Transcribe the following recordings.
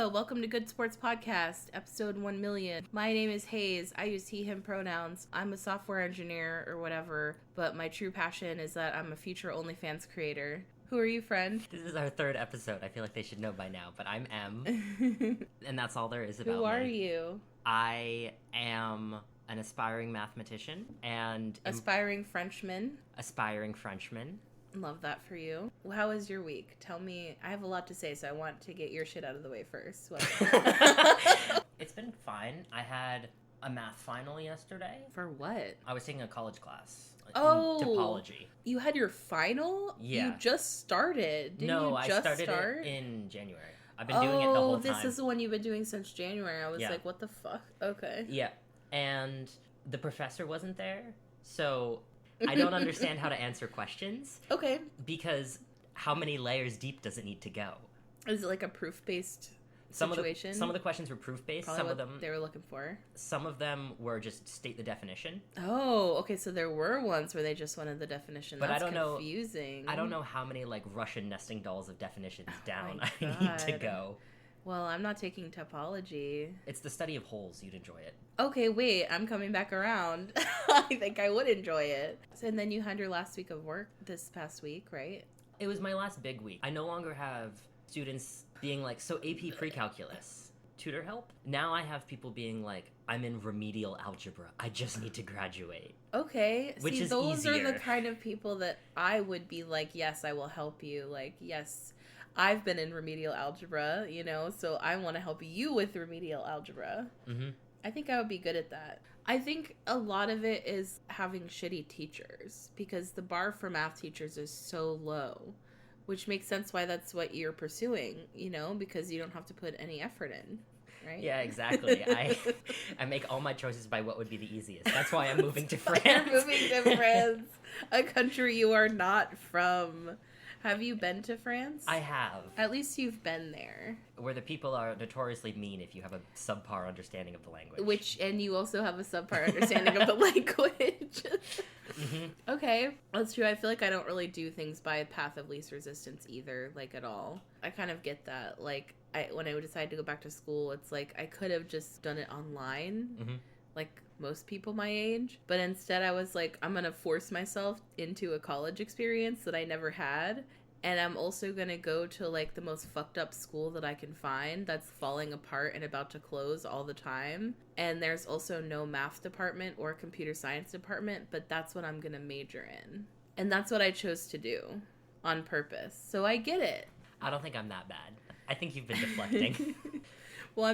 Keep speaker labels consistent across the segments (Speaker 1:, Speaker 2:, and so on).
Speaker 1: Hello, welcome to Good Sports Podcast, episode 1 million. My name is Hayes. I use he, him pronouns. I'm a software engineer or whatever, but my true passion is that I'm a future OnlyFans creator. Who are you, friend?
Speaker 2: This is our third episode. I feel like they should know by now, but I'm M, and that's all there is about me.
Speaker 1: Who are you?
Speaker 2: I am an aspiring mathematician and...
Speaker 1: Aspiring Frenchman.
Speaker 2: Aspiring Frenchman.
Speaker 1: Love that for you. How was your week? Tell me. I have a lot to say, so I want to get your shit out of the way first.
Speaker 2: It's been fine. I had a math final yesterday.
Speaker 1: For what?
Speaker 2: I was taking a college class.
Speaker 1: Oh,
Speaker 2: topology.
Speaker 1: You had your final?
Speaker 2: Yeah.
Speaker 1: You just started.
Speaker 2: I started it in January. I've been doing it the whole time.
Speaker 1: Oh, this is the one you've been doing since January. I was like, what the fuck? Okay.
Speaker 2: Yeah. And the professor wasn't there, so I don't understand how to answer questions.
Speaker 1: Okay.
Speaker 2: Because how many layers deep does it need to go?
Speaker 1: Is it like a proof-based situation?
Speaker 2: Some of the questions were proof-based.
Speaker 1: Probably
Speaker 2: some of
Speaker 1: what
Speaker 2: them
Speaker 1: they were looking for.
Speaker 2: Some of them were just state the definition.
Speaker 1: Oh, okay. So there were ones where they just wanted the definition.
Speaker 2: But
Speaker 1: That's
Speaker 2: I don't
Speaker 1: confusing.
Speaker 2: I don't know how many like Russian nesting dolls of definitions down I
Speaker 1: God.
Speaker 2: need to go.
Speaker 1: Well, I'm not taking topology.
Speaker 2: It's the study of holes. You'd enjoy it.
Speaker 1: Okay, wait. I'm coming back around. I think I would enjoy it. And then you had your last week of work this past week, right?
Speaker 2: It was my last big week. I no longer have students being like, so AP pre-calculus, tutor help? Now I have people being like, I'm in remedial algebra. I just need to graduate.
Speaker 1: Okay.
Speaker 2: Which
Speaker 1: See,
Speaker 2: is
Speaker 1: those
Speaker 2: easier.
Speaker 1: are the kind of people that I would be like, yes, I will help you. Like, yes, I've been in remedial algebra, you know, so I want to help you with remedial algebra.
Speaker 2: Mm-hmm.
Speaker 1: I think I would be good at that. I think a lot of it is having shitty teachers because the bar for math teachers is so low, which makes sense why that's what you're pursuing, you know, because you don't have to put any effort in, right?
Speaker 2: Yeah, exactly. I make all my choices by what would be the easiest. That's why I'm moving to France.
Speaker 1: You're moving to France, a country you are not from. Have you been to France?
Speaker 2: I have.
Speaker 1: At least you've been there.
Speaker 2: Where the people are notoriously mean if you have a subpar understanding of the language.
Speaker 1: And you also have a subpar understanding of the language.
Speaker 2: Mm-hmm.
Speaker 1: Okay, that's true. I feel like I don't really do things by path of least resistance either, like at all. I kind of get that. Like, when I decided to go back to school, it's like I could have just done it online.
Speaker 2: Mm-hmm.
Speaker 1: Like most people my age, but instead I was like, I'm gonna force myself into a college experience that I never had, and I'm also gonna go to like the most fucked up school that I can find that's falling apart and about to close all the time, and there's also no math department or computer science department, but that's what I'm gonna major in, and that's what I chose to do on purpose, so I get it.
Speaker 2: I don't think I'm that bad. I think you've been deflecting.
Speaker 1: Well,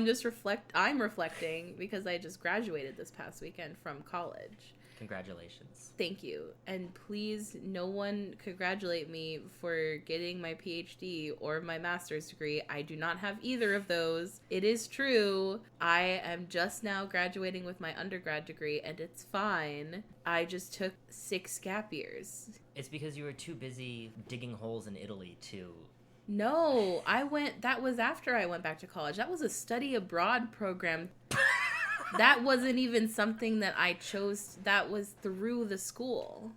Speaker 1: I'm reflecting because I just graduated this past weekend from college.
Speaker 2: Congratulations.
Speaker 1: Thank you. And please, no one congratulate me for getting my PhD or my master's degree. I do not have either of those. It is true. I am just now graduating with my undergrad degree, and it's fine. I just took 6 gap years.
Speaker 2: It's because you were too busy digging holes in Italy to...
Speaker 1: No, that was after I went back to college. That was a study abroad program. That wasn't even something that I chose. That was through the school.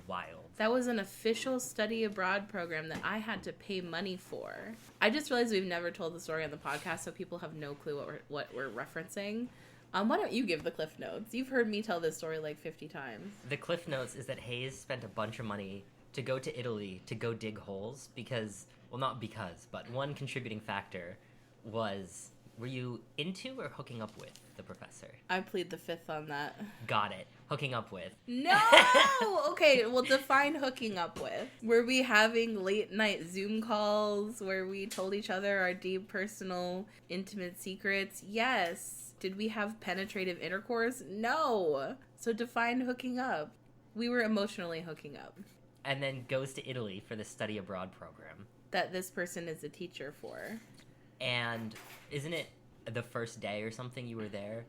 Speaker 2: Wild.
Speaker 1: That was an official study abroad program that I had to pay money for. I just realized we've never told the story on the podcast, so people have no clue what we're referencing. Why don't you give the Cliff Notes? You've heard me tell this story like 50 times.
Speaker 2: The Cliff Notes is that Hayes spent a bunch of money to go to Italy to go dig holes because... Well, not because, but one contributing factor was, were you into or hooking up with the professor?
Speaker 1: I plead the fifth on that.
Speaker 2: Got it. Hooking up with.
Speaker 1: No! Okay, well, define hooking up with. Were we having late night Zoom calls where we told each other our deep, personal, intimate secrets? Yes. Did we have penetrative intercourse? No. So define hooking up. We were emotionally hooking up.
Speaker 2: And then goes to Italy for the study abroad program.
Speaker 1: That this person is a teacher for.
Speaker 2: And isn't it the first day or something you were there?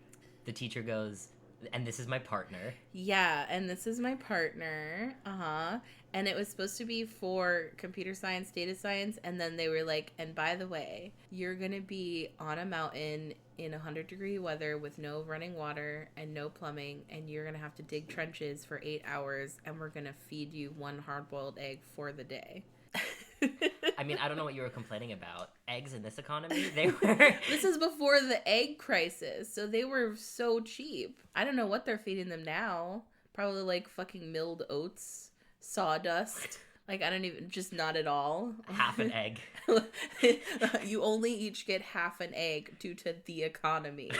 Speaker 2: The teacher goes, and this is my partner.
Speaker 1: Yeah, and this is my partner. And it was supposed to be for computer science, data science, and then they were like, and by the way, you're going to be on a mountain in 100-degree weather with no running water and no plumbing, and you're going to have to dig trenches for 8 hours, and we're going to feed you 1 hard-boiled egg for the day.
Speaker 2: I mean, I don't know what you were complaining about. Eggs in this economy, they were...
Speaker 1: This is before the egg crisis, so they were so cheap. I don't know what they're feeding them now. Probably like fucking milled oats, sawdust. Like, I don't even, just not at all.
Speaker 2: Half an egg.
Speaker 1: You only each get half an egg due to the economy.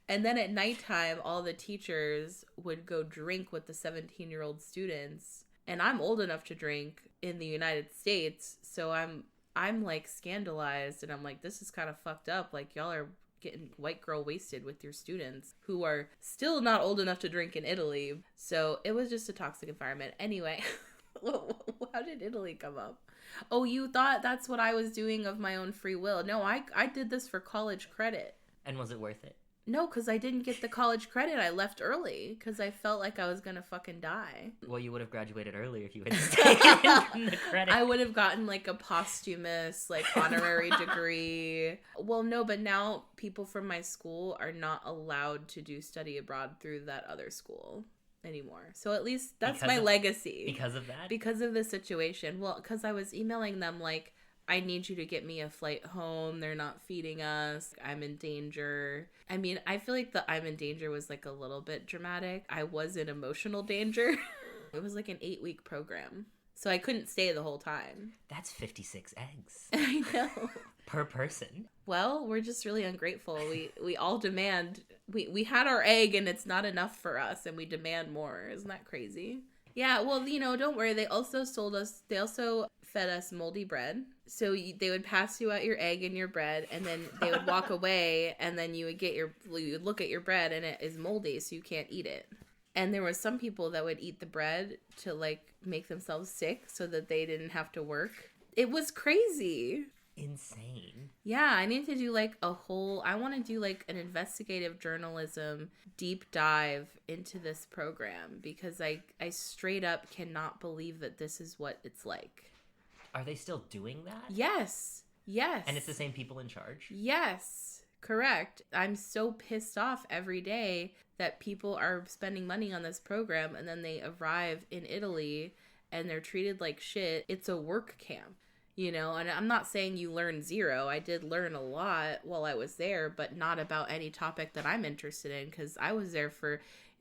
Speaker 1: And then at nighttime, all the teachers would go drink with the 17-year-old students. And I'm old enough to drink in the United States, so I'm like scandalized, and I'm like, this is kind of fucked up. Like, y'all are getting white girl wasted with your students who are still not old enough to drink in Italy. So it was just a toxic environment. Anyway, how did Italy come up? Oh, you thought that's what I was doing of my own free will. No, I did this for college credit.
Speaker 2: And was it worth it?
Speaker 1: No, because I didn't get the college credit. I left early because I felt like I was going to fucking die.
Speaker 2: Well, you would have graduated earlier if you had stayed in the credit.
Speaker 1: I would have gotten like a posthumous, like honorary degree. Well, no, but now people from my school are not allowed to do study abroad through that other school anymore. So at least that's my legacy.
Speaker 2: Because of that?
Speaker 1: Because of the situation. Well, because I was emailing them like, I need you to get me a flight home. They're not feeding us. I'm in danger. I mean, I feel like the I'm in danger was like a little bit dramatic. I was in emotional danger. It was like an 8-week program. So I couldn't stay the whole time.
Speaker 2: That's 56 eggs.
Speaker 1: I know.
Speaker 2: Per person.
Speaker 1: Well, we're just really ungrateful. We all demand. We had our egg and it's not enough for us and we demand more. Isn't that crazy? Yeah, well, you know, don't worry. They also fed us moldy bread. So they would pass you out your egg and your bread, and then they would walk away, and then you would look at your bread, and it is moldy, so you can't eat it. And there was some people that would eat the bread to, like, make themselves sick so that they didn't have to work. It was crazy.
Speaker 2: Insane.
Speaker 1: Yeah, I need to do, like, I want to do, like, an investigative journalism deep dive into this program, because I straight up cannot believe that this is what it's like.
Speaker 2: Are they still doing that?
Speaker 1: Yes.
Speaker 2: And it's the same people in charge?
Speaker 1: Yes. Correct. I'm so pissed off every day that people are spending money on this program and then they arrive in Italy and they're treated like shit. It's a work camp, you know, and I'm not saying you learn zero. I did learn a lot while I was there, but not about any topic that I'm interested in, because I was there for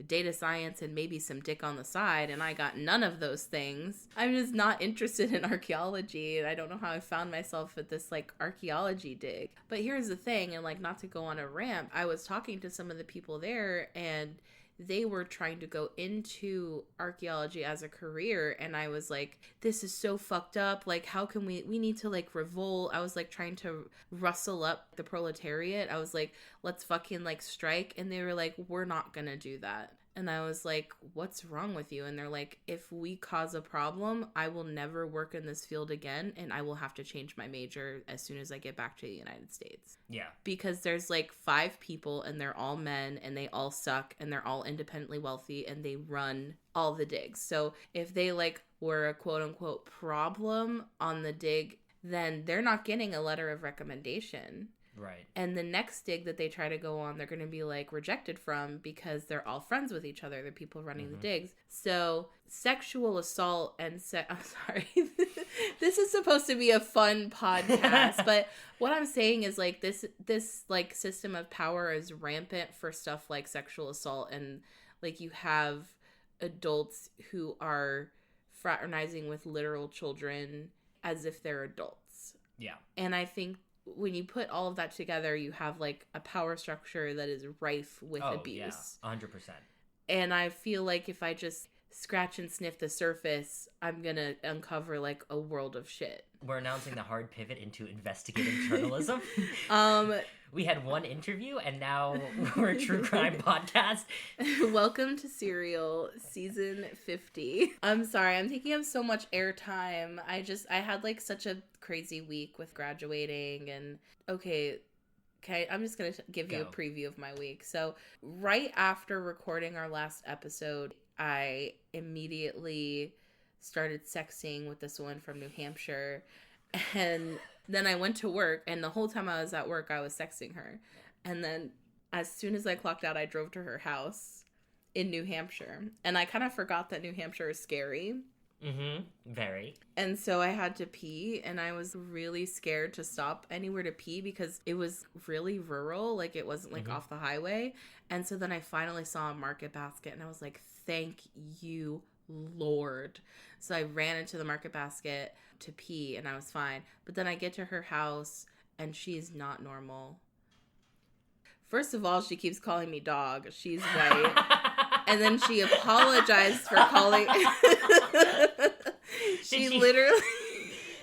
Speaker 1: data science and maybe some dick on the side, and I got none of those things. I'm just not interested in archaeology, and I don't know how I found myself at this like archaeology dig. But here's the thing, and like, not to go on a rant, I was talking to some of the people there, and they were trying to go into archaeology as a career, and I was like, this is so fucked up. Like, how can we need to like revolt. I was like trying to rustle up the proletariat. I was like, let's fucking like strike. And they were like, we're not gonna do that. And I was like, what's wrong with you? And they're like, if we cause a problem, I will never work in this field again, and I will have to change my major as soon as I get back to the United States.
Speaker 2: Yeah. Because
Speaker 1: there's like 5 people, and they're all men, and they all suck, and they're all independently wealthy, and they run all the digs. So if they like were a quote unquote problem on the dig, then they're not getting a letter of recommendation.
Speaker 2: Right.
Speaker 1: And the next dig that they try to go on, they're going to be like rejected from, because they're all friends with each other. They're people running the digs. So sexual assault and I'm sorry. This is supposed to be a fun podcast, but what I'm saying is like this like system of power is rampant for stuff like sexual assault, and like you have adults who are fraternizing with literal children as if they're adults.
Speaker 2: Yeah.
Speaker 1: And I think when you put all of that together, you have like a power structure that is rife with abuse.
Speaker 2: Yeah, 100%.
Speaker 1: And I feel like if I just scratch and sniff the surface, I'm gonna uncover like a world of shit.
Speaker 2: We're announcing the hard pivot into investigative journalism. We had one interview, and now we're a true crime podcast.
Speaker 1: Welcome to Serial Season 50. I'm sorry, I'm taking up so much airtime. I had like such a crazy week with graduating, and okay, I'm just going to give you a preview of my week. So right after recording our last episode, I immediately started sexting with this woman from New Hampshire, and then I went to work, and the whole time I was at work, I was sexting her. And then as soon as I clocked out, I drove to her house in New Hampshire. And I kind of forgot that New Hampshire is scary.
Speaker 2: Mm-hmm. Very.
Speaker 1: And so I had to pee, and I was really scared to stop anywhere to pee because it was really rural. Like, it wasn't, like, off the highway. And so then I finally saw a Market Basket, and I was like, thank you, Lord. So I ran into the Market Basket to pee, and I was fine. But then I get to her house, and she's not normal. First of all, she keeps calling me Dawg. She's white. And then she apologized for calling. She literally.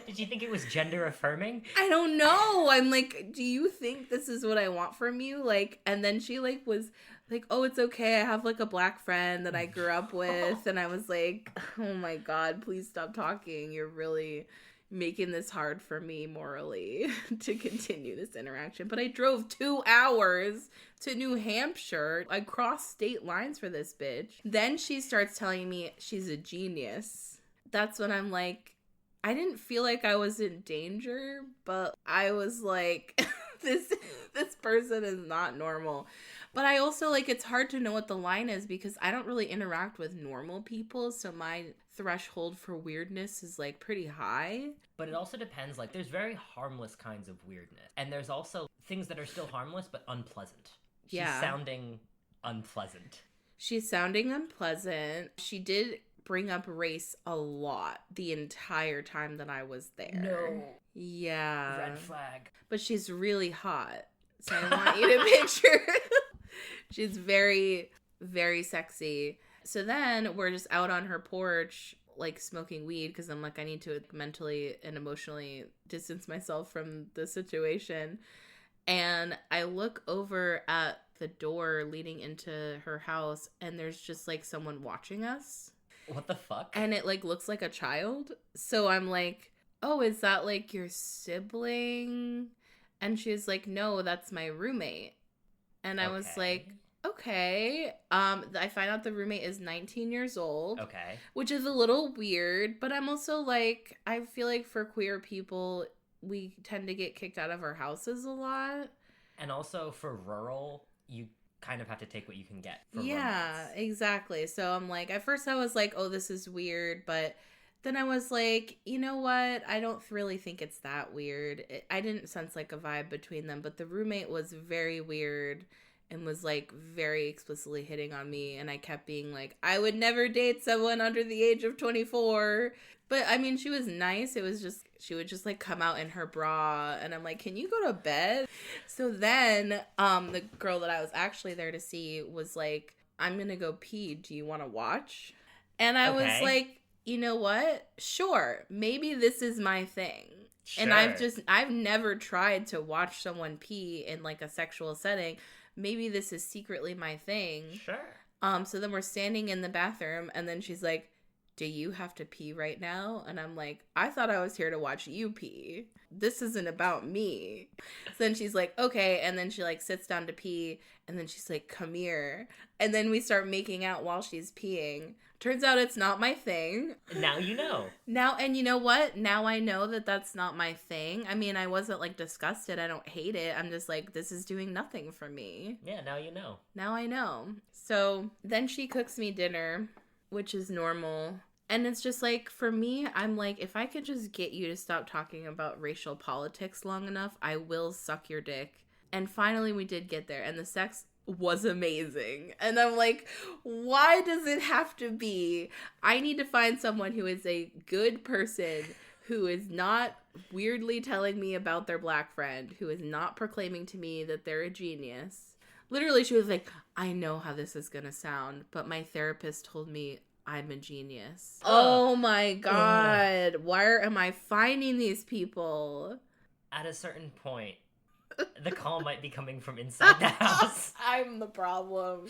Speaker 2: Did you think it was gender affirming?
Speaker 1: I don't know. I'm like, do you think this is what I want from you? Like, and then she like was like, oh, it's okay. I have like a black friend that I grew up with. And I was like, oh my God, please stop talking. You're really making this hard for me morally to continue this interaction. But I drove 2 hours to New Hampshire. I crossed state lines for this bitch. Then she starts telling me she's a genius. That's when I'm like, I didn't feel like I was in danger, but I was like, this person is not normal. But I also, like, it's hard to know what the line is because I don't really interact with normal people, so my threshold for weirdness is, like, pretty high.
Speaker 2: But it also depends, like, there's very harmless kinds of weirdness. And there's also things that are still harmless but unpleasant. She's sounding unpleasant.
Speaker 1: She's sounding unpleasant. She did bring up race a lot the entire time that I was there.
Speaker 2: No.
Speaker 1: Yeah.
Speaker 2: Red flag.
Speaker 1: But she's really hot. So I want you to picture. She's very, very sexy. So then we're just out on her porch, like smoking weed, because I'm like, I need to mentally and emotionally distance myself from the situation. And I look over at the door leading into her house, and there's just like someone watching us.
Speaker 2: What the fuck?
Speaker 1: And it like looks like a child. So I'm like, oh, is that like your sibling? And she's like, no, that's my roommate. And I was like, okay. I find out the roommate is 19 years old.
Speaker 2: Okay.
Speaker 1: Which is a little weird, but I'm also like, I feel like for queer people, we tend to get kicked out of our houses a lot.
Speaker 2: And also for rural, you kind of have to take what you can get for
Speaker 1: Yeah,
Speaker 2: romance.
Speaker 1: exactly. So I'm like, at first I was like, oh, this is weird, but then I was like, you know what? I don't really think it's that weird. I didn't sense like a vibe between them, but the roommate was very weird and was like very explicitly hitting on me. And I kept being like, I would never date someone under the age of 24. But I mean, she was nice. It was just, she would just like come out in her bra. And I'm like, can you go to bed? So then the girl that I was actually there to see was like, I'm going to go pee. Do you want to watch? And I was like, you know what? Sure. Maybe this is my thing. Sure. And I've never tried to watch someone pee in like a sexual setting. Maybe this is secretly my thing.
Speaker 2: Sure.
Speaker 1: So then we're standing in the bathroom and then she's like, do you have to pee right now? And I'm like, I thought I was here to watch you pee. This isn't about me. So then she's like, okay. And then she like sits down to pee. And then she's like, come here. And then we start making out while she's peeing. Turns out it's not my thing.
Speaker 2: Now you know.
Speaker 1: Now, and you know what? Now I know that that's not my thing. I mean, I wasn't like disgusted. I don't hate it. I'm just like, this is doing nothing for me.
Speaker 2: Yeah, now you know.
Speaker 1: Now I know. So then she cooks me dinner, which is normal. And it's just like, for me, I'm like, if I could just get you to stop talking about racial politics long enough, I will suck your dick. And finally we did get there, and the sex was amazing. And I'm like, why does it have to be? I need to find someone who is a good person, who is not weirdly telling me about their black friend, who is not proclaiming to me that they're a genius. Literally, she was like, I know how this is gonna sound, but my therapist told me I'm a genius. Oh my God. Why am I finding these people?
Speaker 2: At a certain point, the call might be coming from inside the house.
Speaker 1: I'm the problem.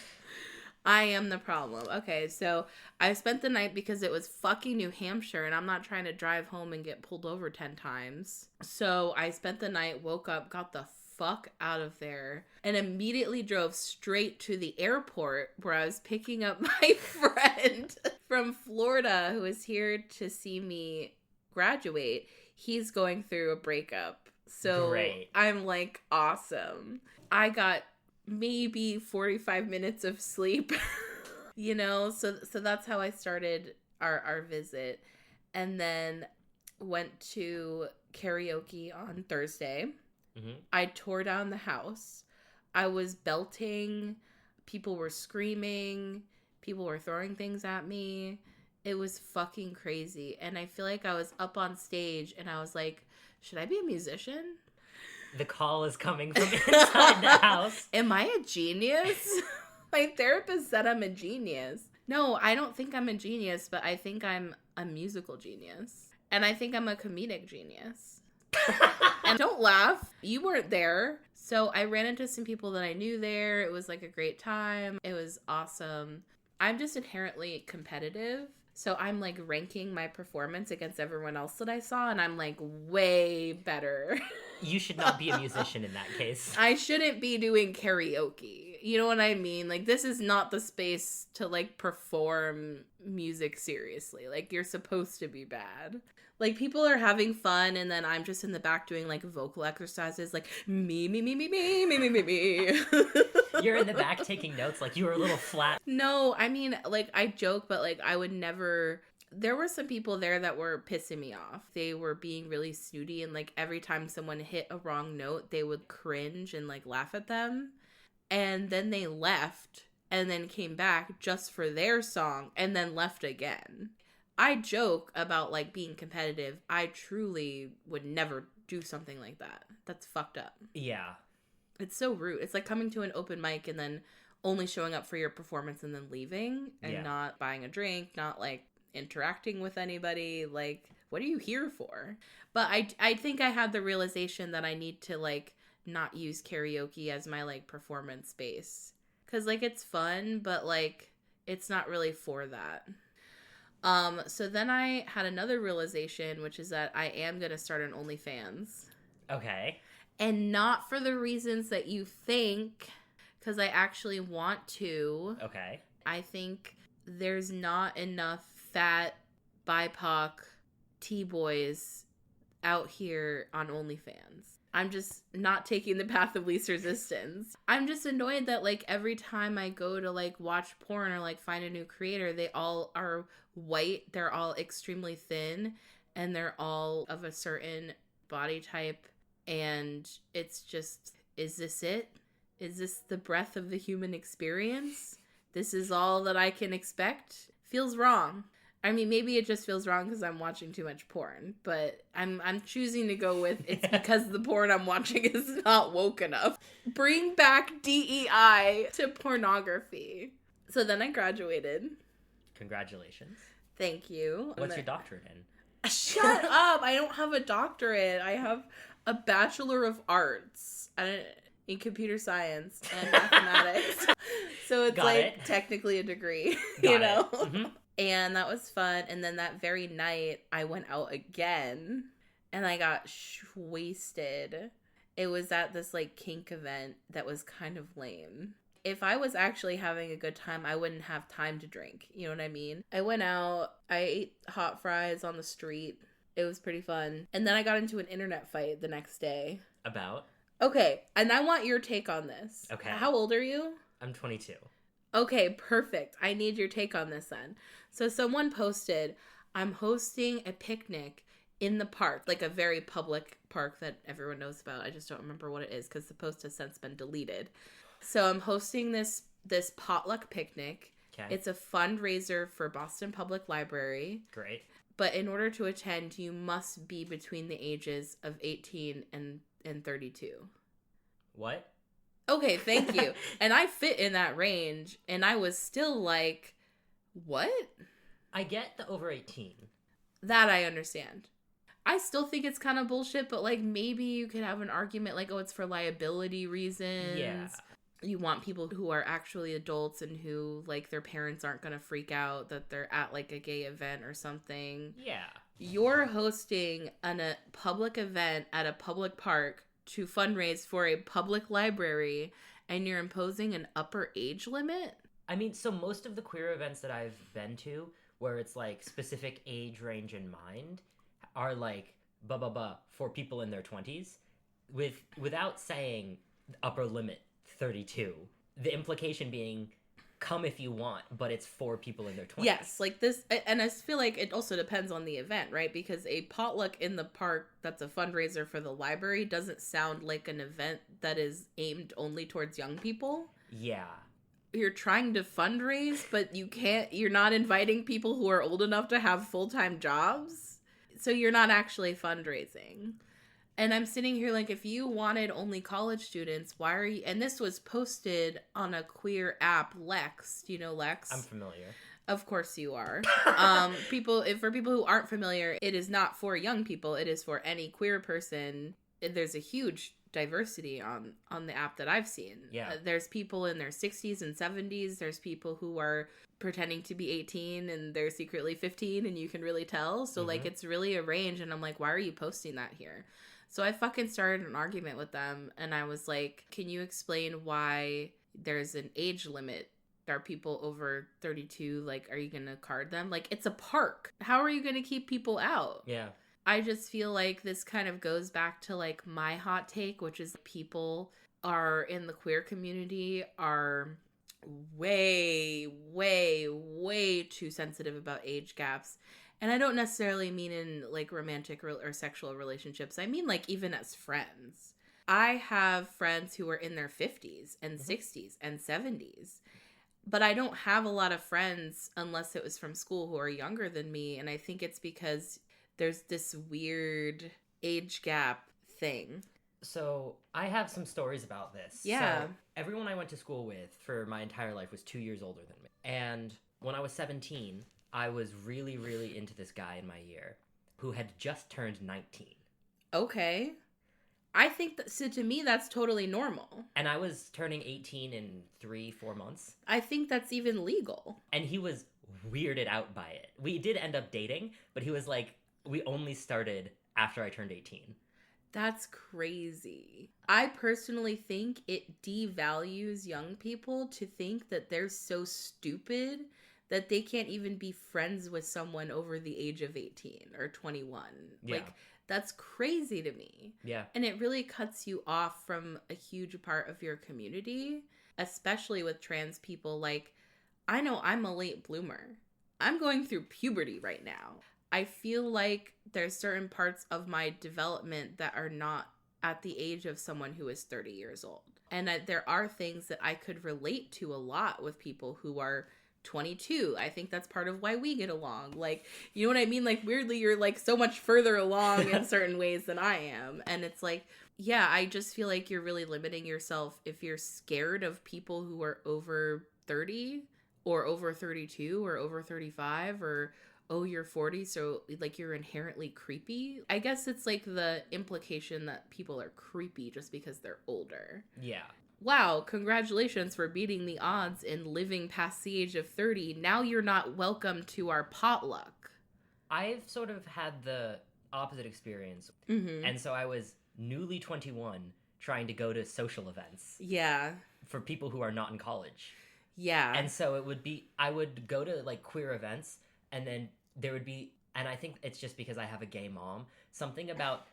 Speaker 1: I am the problem. Okay, so I spent the night because it was fucking New Hampshire and I'm not trying to drive home and get pulled over 10 times. So I spent the night, woke up, got the fuck out of there, and immediately drove straight to the airport where I was picking up my friend from Florida who is here to see me graduate. He's going through a breakup. So great. I'm like, awesome. I got maybe 45 minutes of sleep, you know, so that's how I started our visit. and then went to karaoke on Thursday.
Speaker 2: Mm-hmm.
Speaker 1: I tore down the house. I was belting. People were screaming. People were throwing things at me. It was fucking crazy. And I feel like I was up on stage and I was like, should I be a musician?
Speaker 2: The call is coming from inside the house.
Speaker 1: Am I a genius? My therapist said I'm a genius. No, I don't think I'm a genius, but I think I'm a musical genius. And I think I'm a comedic genius. And don't laugh. You weren't there. So I ran into some people that I knew there. It was like a great time. It was awesome. I'm just inherently competitive. So I'm like ranking my performance against everyone else that I saw. And I'm like way better.
Speaker 2: You should not be a musician in that case.
Speaker 1: I shouldn't be doing karaoke. You know what I mean? Like, this is not the space to, like, perform music seriously. Like, you're supposed to be bad. Like, people are having fun, and then I'm just in the back doing, like, vocal exercises, like, me.
Speaker 2: You're in the back taking notes like you were a little flat.
Speaker 1: No, I mean, like, I joke, but, like, I would never... There were some people there that were pissing me off. They were being really snooty, and, like, every time someone hit a wrong note, they would cringe and, like, laugh at them. And then they left and then came back just for their song and then left again. I joke about, like, being competitive. I truly would never do something like that. That's fucked up.
Speaker 2: Yeah.
Speaker 1: It's so rude. It's like coming to an open mic and then only showing up for your performance and then leaving and not buying a drink, not, like, interacting with anybody. Like, what are you here for? But I think I had the realization that I need to, like, not use karaoke as my, like, performance space. Because, like, it's fun, but, like, it's not really for that. So then I had another realization, which is that I am going to start an OnlyFans.
Speaker 2: Okay.
Speaker 1: And not for the reasons that you think, because I actually want to.
Speaker 2: Okay.
Speaker 1: I think there's not enough fat BIPOC T-boys out here on OnlyFans. I'm just not taking the path of least resistance. I'm just annoyed that, like, every time I go to, like, watch porn or, like, find a new creator, they all are white, they're all extremely thin, and they're all of a certain body type, and it's just, is this it? Is this the breadth of the human experience? This is all that I can expect? Feels wrong. I mean, maybe it just feels wrong because I'm watching too much porn, but I'm choosing to go with it's because the porn I'm watching is not woke enough. Bring back DEI to pornography. So then I graduated.
Speaker 2: Congratulations.
Speaker 1: Thank you.
Speaker 2: What's your doctorate in?
Speaker 1: Shut up! I don't have a doctorate. I have a Bachelor of Arts in computer science and mathematics. So it's technically a degree, you know?
Speaker 2: Mm-hmm.
Speaker 1: And that was fun. And then that very night, I went out again. And I got wasted. It was at this, like, kink event that was kind of lame. If I was actually having a good time, I wouldn't have time to drink. You know what I mean? I went out. I ate hot fries on the street. It was pretty fun. And then I got into an internet fight the next day.
Speaker 2: About?
Speaker 1: Okay. And I want your take on this.
Speaker 2: Okay.
Speaker 1: How old are you?
Speaker 2: I'm 22.
Speaker 1: Okay, perfect. I need your take on this then. So someone posted, I'm hosting a picnic in the park, like a very public park that everyone knows about. I just don't remember what it is because the post has since been deleted. So I'm hosting this potluck picnic.
Speaker 2: Okay.
Speaker 1: It's a fundraiser for Boston Public Library.
Speaker 2: Great.
Speaker 1: But in order to attend, you must be between the ages of 18 and 32.
Speaker 2: What?
Speaker 1: Okay, thank you. And I fit in that range, and I was still like, what?
Speaker 2: I get the over 18.
Speaker 1: That I understand. I still think it's kind of bullshit, but, like, maybe you could have an argument like, oh, it's for liability reasons.
Speaker 2: Yeah.
Speaker 1: You want people who are actually adults and who, like, their parents aren't going to freak out that they're at, like, a gay event or something.
Speaker 2: Yeah.
Speaker 1: You're hosting a public event at a public park to fundraise for a public library, and you're imposing an upper age limit?
Speaker 2: I mean, so most of the queer events that I've been to, where it's, like, specific age range in mind, are, like, for people in their 20s, without saying upper limit 32. The implication being come if you want, but it's for people in their 20s.
Speaker 1: Yes, like this, and I feel like it also depends on the event, right? Because a potluck in the park that's a fundraiser for the library doesn't sound like an event that is aimed only towards young people.
Speaker 2: Yeah.
Speaker 1: You're trying to fundraise, but you're not inviting people who are old enough to have full-time jobs. So you're not actually fundraising. And I'm sitting here like, if you wanted only college students, why are you... And this was posted on a queer app, Lex. Do you know Lex?
Speaker 2: I'm familiar.
Speaker 1: Of course you are. For people who aren't familiar, it is not for young people. It is for any queer person. There's a huge diversity on the app that I've seen.
Speaker 2: Yeah.
Speaker 1: There's people in their 60s and 70s. There's people who are pretending to be 18 and they're secretly 15 and you can really tell. So, like, it's really a range. And I'm like, why are you posting that here? So I fucking started an argument with them, and I was like, can you explain why there's an age limit? Are people over 32, like, are you going to card them? Like, it's a park. How are you going to keep people out?
Speaker 2: Yeah.
Speaker 1: I just feel like this kind of goes back to, like, my hot take, which is people are in the queer community are way, way, way too sensitive about age gaps. And I don't necessarily mean in, like, romantic or sexual relationships. I mean, like, even as friends. I have friends who are in their 50s and 60s and 70s. But I don't have a lot of friends, unless it was from school, who are younger than me. And I think it's because there's this weird age gap thing.
Speaker 2: So I have some stories about this.
Speaker 1: Yeah.
Speaker 2: So everyone I went to school with for my entire life was 2 years older than me. And when I was 17... I was really, really into this guy in my year who had just turned 19.
Speaker 1: Okay. I think that, so to me, that's totally normal.
Speaker 2: And I was turning 18 in 3-4 months.
Speaker 1: I think that's even legal.
Speaker 2: And he was weirded out by it. We did end up dating, but he was like, we only started after I turned 18.
Speaker 1: That's crazy. I personally think it devalues young people to think that they're so stupid that they can't even be friends with someone over the age of 18 or 21.
Speaker 2: Yeah.
Speaker 1: Like, that's crazy to me.
Speaker 2: Yeah.
Speaker 1: And it really cuts you off from a huge part of your community, especially with trans people. Like, I know I'm a late bloomer. I'm going through puberty right now. I feel like there's certain parts of my development that are not at the age of someone who is 30 years old. And there are things that I could relate to a lot with people who are 22. I think that's part of why we get along. Like, you know what I mean? Like, weirdly, you're like so much further along in certain ways than I am. And it's like, yeah, I just feel like you're really limiting yourself if you're scared of people who are over 30 or over 32 or over 35 or, oh, you're 40, so like you're inherently creepy. I guess it's like the implication that people are creepy just because they're older.
Speaker 2: Yeah.
Speaker 1: Wow, congratulations for beating the odds and living past the age of 30. Now you're not welcome to our potluck.
Speaker 2: I've sort of had the opposite experience.
Speaker 1: Mm-hmm.
Speaker 2: And so I was newly 21 trying to go to social events.
Speaker 1: Yeah.
Speaker 2: For people who are not in college.
Speaker 1: Yeah.
Speaker 2: And so it would be, I would go to like queer events and then there would be, and I think it's just because I have a gay mom, something about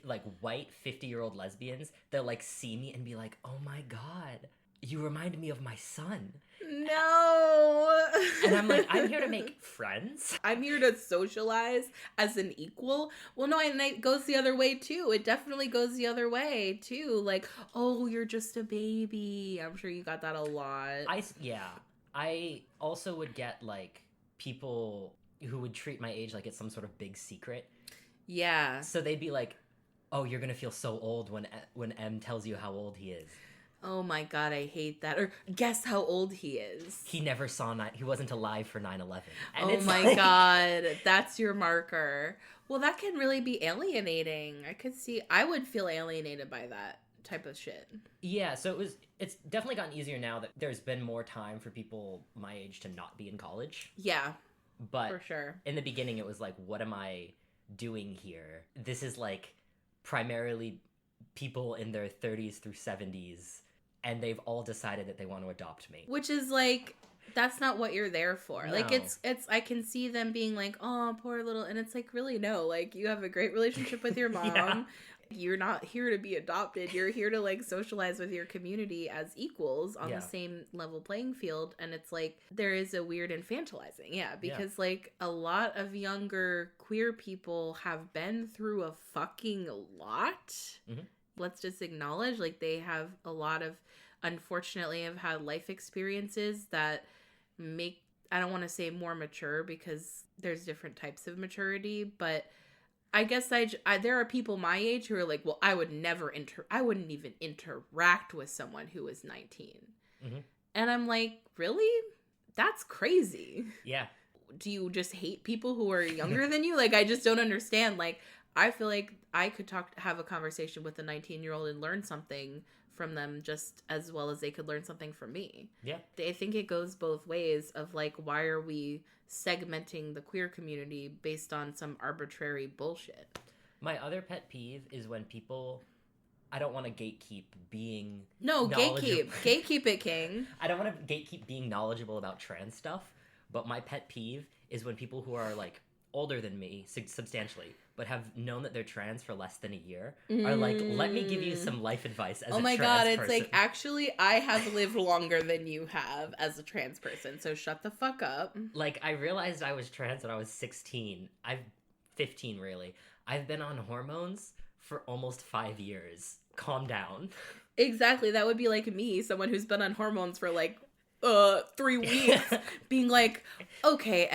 Speaker 2: like white 50-year-old lesbians, they'll like see me and be like, oh my God, you remind me of my son.
Speaker 1: No.
Speaker 2: And I'm like, I'm here to make friends.
Speaker 1: I'm here to socialize as an equal. Well, no, and it goes the other way too. It definitely goes the other way too. Like, oh, you're just a baby. I'm sure you got that a lot.
Speaker 2: I also would get like people who would treat my age like it's some sort of big secret.
Speaker 1: Yeah.
Speaker 2: So they'd be like, oh, you're going to feel so old when M tells you how old he is.
Speaker 1: Oh my God, I hate that. Or guess how old he is.
Speaker 2: He never saw he wasn't alive for 9/11.
Speaker 1: Oh my God, that's your marker. Well, that can really be alienating. I would feel alienated by that type of shit.
Speaker 2: Yeah, so it's definitely gotten easier now that there's been more time for people my age to not be in college.
Speaker 1: Yeah.
Speaker 2: But
Speaker 1: for sure.
Speaker 2: In the beginning it was like, what am I doing here? This is like primarily people in their 30s through 70s, and they've all decided that they want to adopt me.
Speaker 1: Which is like, that's not what you're there for.
Speaker 2: No.
Speaker 1: Like, it's I can see them being like, oh, poor little, and it's like, really, no, like, you have a great relationship with your mom.
Speaker 2: Yeah.
Speaker 1: You're not here to be adopted. You're here to like socialize with your community as equals on the same level playing field. And it's like, there is a weird infantilizing. Yeah. Because like a lot of younger queer people have been through a fucking lot. Mm-hmm. Let's just acknowledge, like, they have a lot of, unfortunately, have had life experiences that make, I don't want to say more mature, because there's different types of maturity, but I guess there are people my age who are like, well, I wouldn't even interact with someone who was 19. Mm-hmm. And I'm like, really? That's crazy.
Speaker 2: Yeah.
Speaker 1: Do you just hate people who are younger than you? Like, I just don't understand. Like, I feel like I could have a conversation with a 19-year-old and learn something from them just as well as they could learn something from me.
Speaker 2: Yeah.
Speaker 1: I think it goes both ways of like, why are we segmenting the queer community based on some arbitrary bullshit?
Speaker 2: My other pet peeve is when people, I don't want to gatekeep being
Speaker 1: gatekeep it, king.
Speaker 2: I don't want to gatekeep being knowledgeable about trans stuff, but my pet peeve is when people who are like older than me substantially, but have known that they're trans for less than a year, are like, let me give you some life advice as a trans person. Oh my god, it's
Speaker 1: like, actually, I have lived longer than you have as a trans person, so shut the fuck up.
Speaker 2: Like, I realized I was trans when I was 16. 15, really. I've been on hormones for almost 5 years. Calm down.
Speaker 1: Exactly, that would be like me, someone who's been on hormones for like 3 weeks, being like, okay,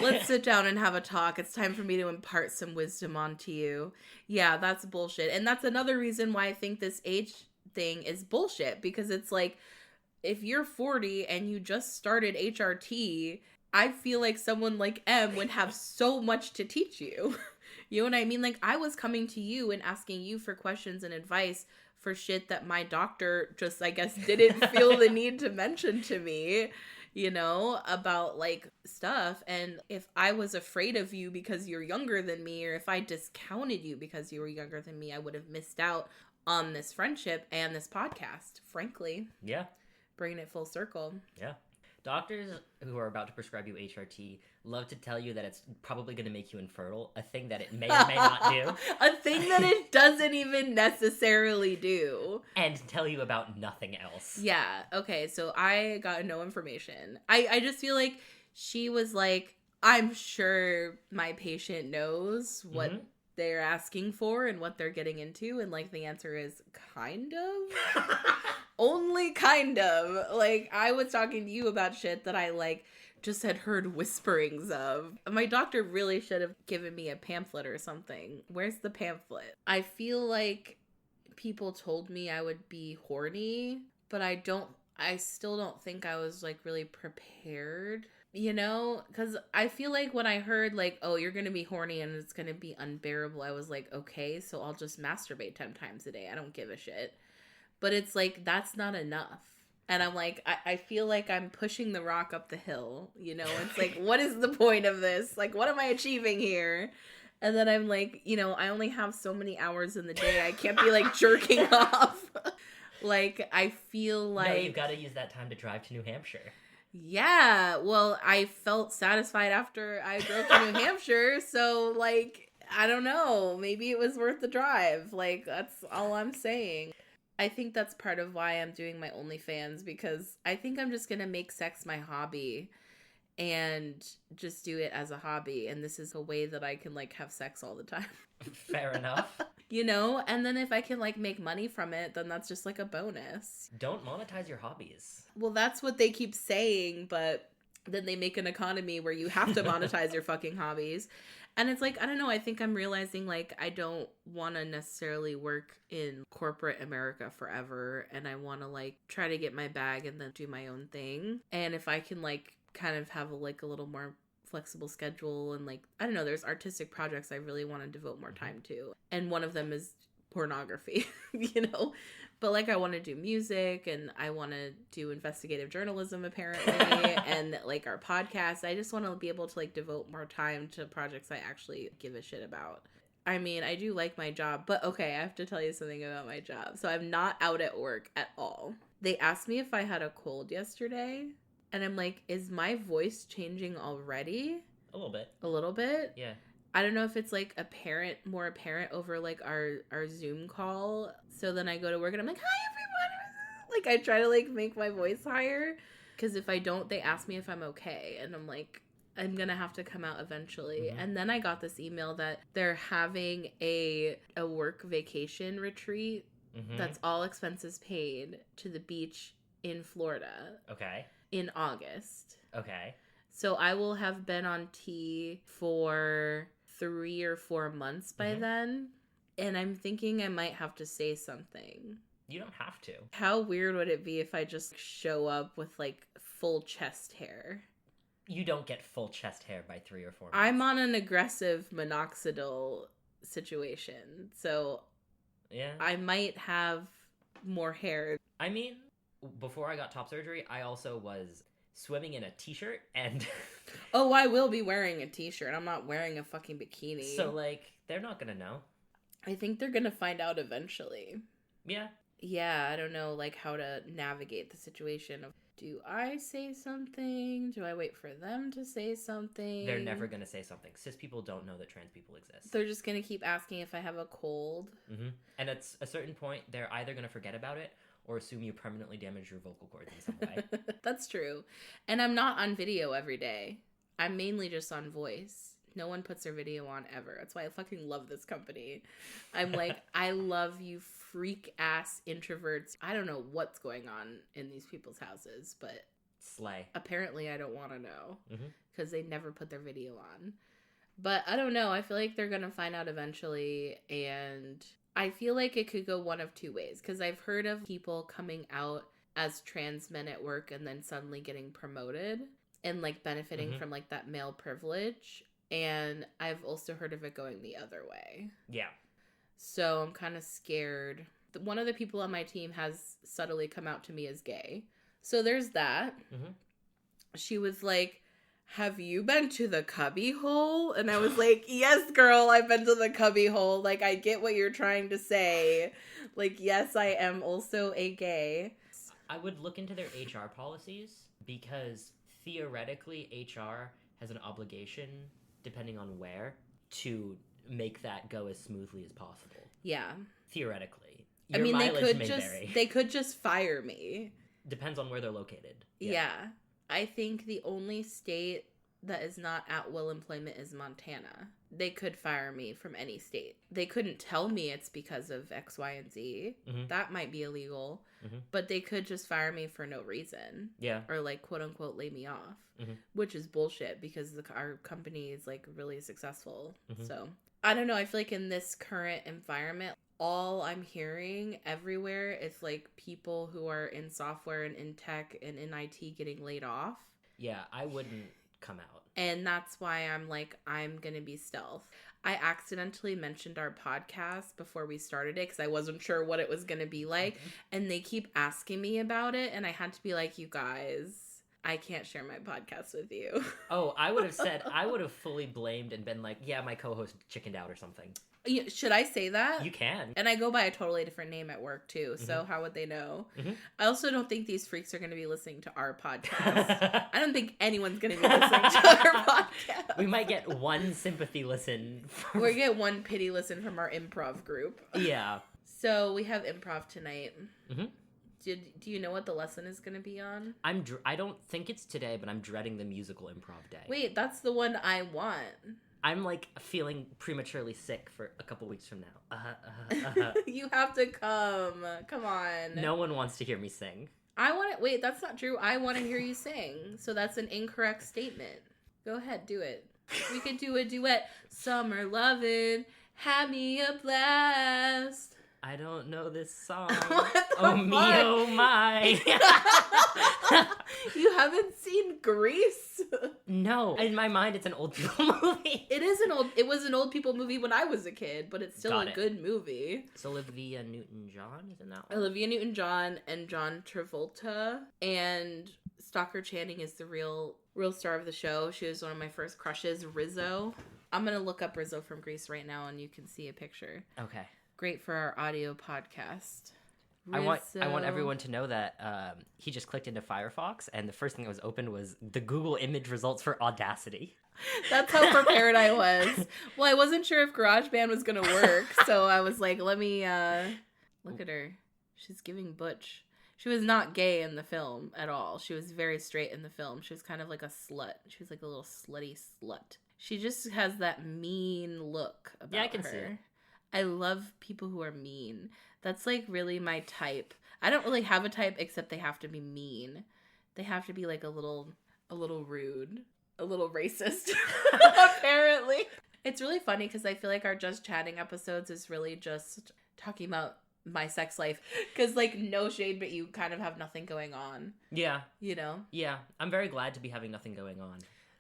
Speaker 1: let's sit down and have a talk. It's time for me to impart some wisdom onto you. Yeah, that's bullshit. And that's another reason why I think this age thing is bullshit, because it's like, if you're 40 and you just started HRT, I feel like someone like M would have so much to teach you. You know what I mean? Like, I was coming to you and asking you for questions and advice for shit that my doctor just, I guess, didn't feel the need to mention to me, you know, about like stuff. And if I was afraid of you because you're younger than me, or if I discounted you because you were younger than me, I would have missed out on this friendship and this podcast, frankly.
Speaker 2: Yeah.
Speaker 1: Bringing it full circle.
Speaker 2: Yeah. Doctors who are about to prescribe you HRT love to tell you that it's probably going to make you infertile, a thing that it may or may not do.
Speaker 1: A thing that it doesn't even necessarily do.
Speaker 2: And tell you about nothing else.
Speaker 1: Yeah, okay, so I got no information. I just feel like she was like, I'm sure my patient knows what they're asking for and what they're getting into, and like the answer is kind of. Only kind of. Like, I was talking to you about shit that I like just had heard whisperings of. My doctor really should have given me a pamphlet or something. Where's the pamphlet? I feel like people told me I would be horny, but I still don't think I was like really prepared. You know, because I feel like when I heard like, oh, you're going to be horny and it's going to be unbearable, I was like, okay, so I'll just masturbate 10 times a day. I don't give a shit. But it's like, that's not enough. And I'm like, I feel like I'm pushing the rock up the hill. You know, it's like, what is the point of this? Like, what am I achieving here? And then I'm like, you know, I only have so many hours in the day. I can't be like jerking off. Like, I feel like... No,
Speaker 2: you've got to use that time to drive to New Hampshire.
Speaker 1: Yeah, well, I felt satisfied after I drove to New Hampshire. So, like, I don't know. Maybe it was worth the drive. Like, that's all I'm saying. I think that's part of why I'm doing my OnlyFans, because I think I'm just going to make sex my hobby and just do it as a hobby. And this is a way that I can like have sex all the time.
Speaker 2: Fair enough.
Speaker 1: You know, and then if I can like make money from it, then that's just like a bonus.
Speaker 2: Don't monetize your hobbies.
Speaker 1: Well, that's what they keep saying, but then they make an economy where you have to monetize your fucking hobbies. And it's like, I don't know, I think I'm realizing, like, I don't want to necessarily work in corporate America forever. And I want to, like, try to get my bag and then do my own thing. And if I can, like, kind of have, a little more flexible schedule and, like, I don't know, there's artistic projects I really want to devote more time to. And one of them is pornography, you know? But, like, I want to do music and I want to do investigative journalism, apparently, and, like, our podcast. I just want to be able to, like, devote more time to projects I actually give a shit about. I mean, I do like my job, but, okay, I have to tell you something about my job. So I'm not out at work at all. They asked me if I had a cold yesterday, and I'm like, is my voice changing already?
Speaker 2: A little bit.
Speaker 1: A little bit?
Speaker 2: Yeah.
Speaker 1: I don't know if it's like more apparent over like our Zoom call. So then I go to work and I'm like, hi everyone. Like I try to like make my voice higher. Because if I don't, they ask me if I'm okay. And I'm like, I'm going to have to come out eventually. Mm-hmm. And then I got this email that they're having a work vacation retreat that's all expenses paid to the beach in Florida.
Speaker 2: Okay.
Speaker 1: In August.
Speaker 2: Okay.
Speaker 1: So I will have been on T for 3 or 4 months by then. And I'm thinking I might have to say something.
Speaker 2: You don't have to.
Speaker 1: How weird would it be if I just show up with like full chest hair?
Speaker 2: You don't get full chest hair by 3 or 4 months.
Speaker 1: I'm on an aggressive minoxidil situation. So
Speaker 2: yeah, I
Speaker 1: might have more hair.
Speaker 2: I mean, before I got top surgery, I also was swimming in a t-shirt and...
Speaker 1: Oh, I will be wearing a t-shirt. I'm not wearing a fucking bikini.
Speaker 2: So, like, they're not gonna know.
Speaker 1: I think they're gonna find out eventually.
Speaker 2: Yeah.
Speaker 1: Yeah, I don't know, like, how to navigate the situation of, do I say something? Do I wait for them to say something?
Speaker 2: They're never gonna say something. Cis people don't know that trans people exist.
Speaker 1: They're just gonna keep asking if I have a cold.
Speaker 2: And at a certain point, they're either gonna forget about it or assume you permanently damage your vocal cords in some way.
Speaker 1: That's true. And I'm not on video every day. I'm mainly just on voice. No one puts their video on ever. That's why I fucking love this company. I'm like, I love you freak ass introverts. I don't know what's going on in these people's houses, but
Speaker 2: slay.
Speaker 1: Apparently I don't want to know because they never put their video on. But I don't know. I feel like they're going to find out eventually, and I feel like it could go one of two ways, because I've heard of people coming out as trans men at work and then suddenly getting promoted and like benefiting from like that male privilege. And I've also heard of it going the other way. Yeah. So I'm kind of scared. One of the people on my team has subtly come out to me as gay. So there's that. She was like, have you been to the cubby hole? And I was like, yes, girl, I've been to the cubby hole. Like, I get what you're trying to say. Like, yes, I am also a gay.
Speaker 2: I would look into their HR policies, because theoretically HR has an obligation, depending on where, to make that go as smoothly as possible. Yeah. Theoretically. Your
Speaker 1: they could just fire me.
Speaker 2: Depends on where they're located.
Speaker 1: Yeah. I think the only state that is not at will employment is Montana. They could fire me from any state. They couldn't tell me it's because of X, Y, and Z. That might be illegal. But they could just fire me for no reason. Yeah. Or like, quote unquote, lay me off. Which is bullshit, because our company is like really successful. So I don't know. I feel like in this current environment, all I'm hearing everywhere is like people who are in software and in tech and in IT getting laid off.
Speaker 2: Yeah, I wouldn't come out.
Speaker 1: And that's why I'm like, I'm going to be stealth. I accidentally mentioned our podcast before we started it because I wasn't sure what it was going to be like. And they keep asking me about it. And I had to be like, you guys, I can't share my podcast with you.
Speaker 2: Oh, I would have fully blamed and been like, yeah, my co-host chickened out or something.
Speaker 1: Should I say that?
Speaker 2: You can.
Speaker 1: And I go by a totally different name at work too, so how would they know? I also don't think these freaks are going to be listening to our podcast. I don't think anyone's going to be listening to our podcast.
Speaker 2: We might get one sympathy listen.
Speaker 1: We get one pity listen from our improv group. Yeah. So we have improv tonight. Do you know what the lesson is going to be on?
Speaker 2: I don't think it's today, but I'm dreading the musical improv day.
Speaker 1: Wait, that's the one I want.
Speaker 2: I'm like feeling prematurely sick for a couple weeks from now.
Speaker 1: You have to come. Come on.
Speaker 2: No one wants to hear me sing.
Speaker 1: Wait, that's not true. I want to hear you sing. So that's an incorrect statement. Go ahead, do it. We could do a duet. Summer lovin', had me a blast.
Speaker 2: I don't know this song. Oh me, oh my.
Speaker 1: You haven't seen Grease?
Speaker 2: No. In my mind, it's an old people movie.
Speaker 1: It was an old people movie when I was a kid, but it's still a good movie.
Speaker 2: It's Olivia Newton-John, isn't that one?
Speaker 1: Olivia Newton-John and John Travolta. And Stockard Channing is the real star of the show. She was one of my first crushes, Rizzo. I'm going to look up Rizzo from Grease right now and you can see a picture. Okay. Great for our audio podcast.
Speaker 2: I want everyone to know that he just clicked into Firefox, and the first thing that was opened was the Google image results for Audacity.
Speaker 1: That's how prepared I was. Well, I wasn't sure if GarageBand was gonna work, so I was like, let me look at her. She's giving butch. She was not gay in the film at all. She was very straight in the film. She was kind of like a slut. She was like a little slutty slut. She just has that mean look about her.
Speaker 2: Yeah, I can see it.
Speaker 1: I love people who are mean. That's like really my type. I don't really have a type except they have to be mean. They have to be like a little rude, a little racist, apparently. It's really funny because I feel like our Just Chatting episodes is really just talking about my sex life, because like no shade, but you kind of have nothing going on.
Speaker 2: Yeah.
Speaker 1: You know?
Speaker 2: Yeah. I'm very glad to be having nothing going on.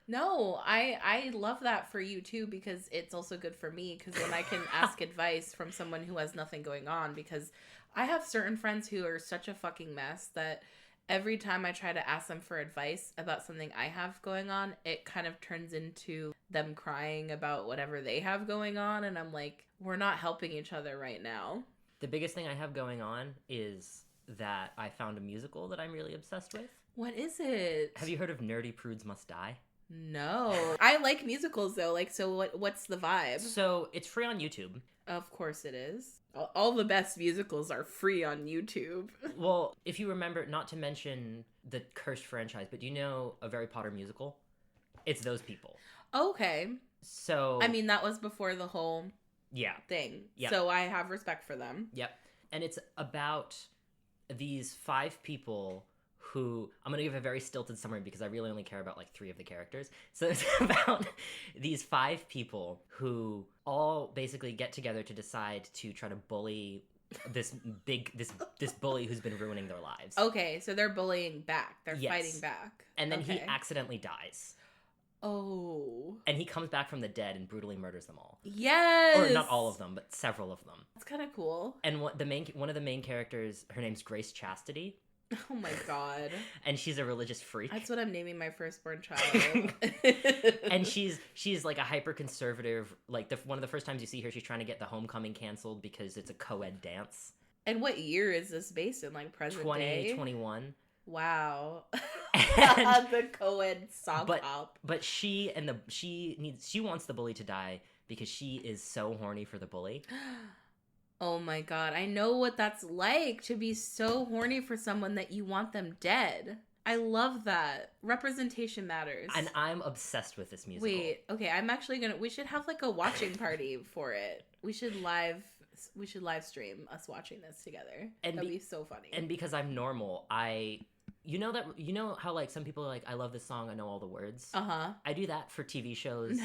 Speaker 1: No, I love that for you too, because it's also good for me, because then I can ask advice from someone who has nothing going on, because I have certain friends who are such a fucking mess that every time I try to ask them for advice about something I have going on, it kind of turns into them crying about whatever they have going on, and I'm like, we're not helping each other right now.
Speaker 2: The biggest thing I have going on is that I found a musical that I'm really obsessed with.
Speaker 1: What is it?
Speaker 2: Have you heard of Nerdy Prudes Must Die?
Speaker 1: No. I like musicals though. Like, so what's the vibe?
Speaker 2: So it's free on YouTube.
Speaker 1: Of course it is. All the best musicals are free on YouTube.
Speaker 2: Well, if you remember, not to mention the cursed franchise, but do you know a Harry Potter musical? It's those people.
Speaker 1: Okay.
Speaker 2: So
Speaker 1: I mean, that was before the whole thing.
Speaker 2: Yeah.
Speaker 1: So I have respect for them.
Speaker 2: Yep. And it's about these 5 people who, I'm going to give a very stilted summary because I really only care about like 3 of the characters. So it's about these 5 people who all basically get together to decide to try to bully this bully who's been ruining their lives.
Speaker 1: Okay, so they're bullying back. They're fighting back.
Speaker 2: And then he accidentally dies.
Speaker 1: Oh.
Speaker 2: And he comes back from the dead and brutally murders them all.
Speaker 1: Yes!
Speaker 2: Or not all of them, but several of them.
Speaker 1: That's kind of cool.
Speaker 2: And one of the main characters, her name's Grace Chastity.
Speaker 1: Oh my god.
Speaker 2: And she's a religious freak.
Speaker 1: That's what I'm naming my firstborn child.
Speaker 2: And she's like a hyper conservative, like one of the first times you see her, she's trying to get the homecoming canceled because it's a co-ed dance.
Speaker 1: And what year is this based in? Like present day?
Speaker 2: 2021.
Speaker 1: Wow. The co-ed sock op.
Speaker 2: But she wants the bully to die because she is so horny for the bully.
Speaker 1: Oh my god, I know what that's like, to be so horny for someone that you want them dead. I love that. Representation matters.
Speaker 2: And I'm obsessed with this musical.
Speaker 1: Wait, okay, I'm actually we should have like a watching party for it. We should live stream us watching this together. That'd be so funny.
Speaker 2: And because I'm normal, you know how like some people are like, I love this song, I know all the words. I do that for TV shows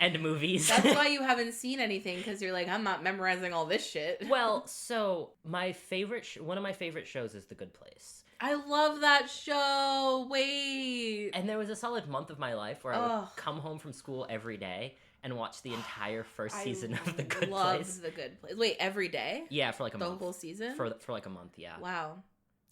Speaker 2: and movies.
Speaker 1: That's why you haven't seen anything, because you're like, I'm not memorizing all this shit.
Speaker 2: Well, so one of my favorite shows is The Good Place.
Speaker 1: I love that show. Wait.
Speaker 2: And there was a solid month of my life where I would come home from school every day and watch the entire first season of The Good Place. I love
Speaker 1: The Good Place. Wait, every day?
Speaker 2: Yeah, for like a month.
Speaker 1: The whole season?
Speaker 2: For like a month, yeah.
Speaker 1: Wow.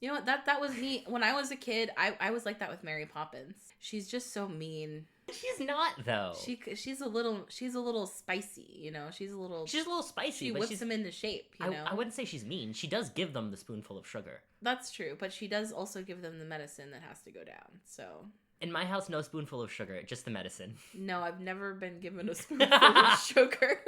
Speaker 1: You know what? That was me. When I was a kid, I was like that with Mary Poppins. She's just so mean.
Speaker 2: She's not, though.
Speaker 1: She's a little spicy, you know? She's a little spicy. She whips them into shape, you know?
Speaker 2: I wouldn't say she's mean. She does give them the spoonful of sugar. That's
Speaker 1: true, but she does also give them the medicine that has to go down, so...
Speaker 2: In my house, no spoonful of sugar, just the medicine.
Speaker 1: No, I've never been given a spoonful of sugar.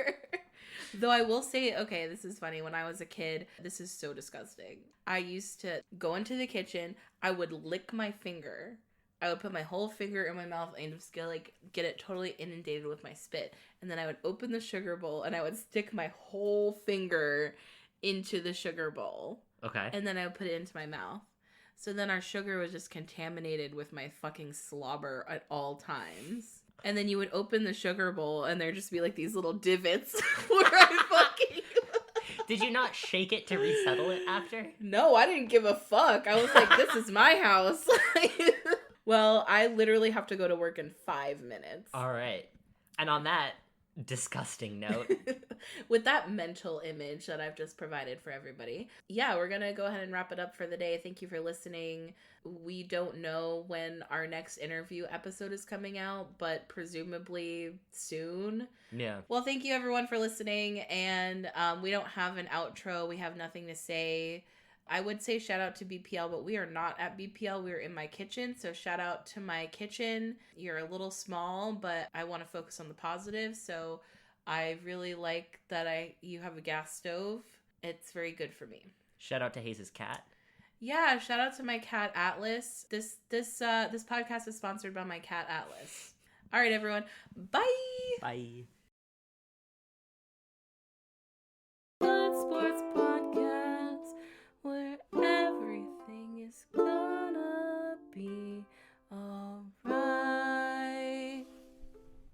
Speaker 1: Though I will say, okay, this is funny. When I was a kid, this is so disgusting. I used to go into the kitchen. I would lick my finger. I would put my whole finger in my mouth and just get it totally inundated with my spit. And then I would open the sugar bowl and I would stick my whole finger into the sugar bowl.
Speaker 2: Okay.
Speaker 1: And then I would put it into my mouth. So then our sugar was just contaminated with my fucking slobber at all times. And then you would open the sugar bowl and there'd just be like these little divots where I fucking...
Speaker 2: Did you not shake it to resettle it after?
Speaker 1: No, I didn't give a fuck. I was like, this is my house. Well, I literally have to go to work in 5 minutes.
Speaker 2: All right. And on that disgusting note,
Speaker 1: with that mental image that I've just provided for everybody, yeah, we're gonna go ahead and wrap it up for the day. Thank you for listening. We don't know when our next interview episode is coming out, but presumably soon.
Speaker 2: Yeah.
Speaker 1: Well, thank you everyone for listening, and we don't have an outro. We have nothing to say. I would say shout out to BPL, but we are not at BPL. We're in my kitchen. So shout out to my kitchen. You're a little small, but I want to focus on the positive. So I really like that you have a gas stove. It's very good for me.
Speaker 2: Shout out to Hayes' cat.
Speaker 1: Yeah, shout out to my cat Atlas. This podcast is sponsored by my cat Atlas. All right, everyone. Bye.
Speaker 2: Bye.
Speaker 1: Sports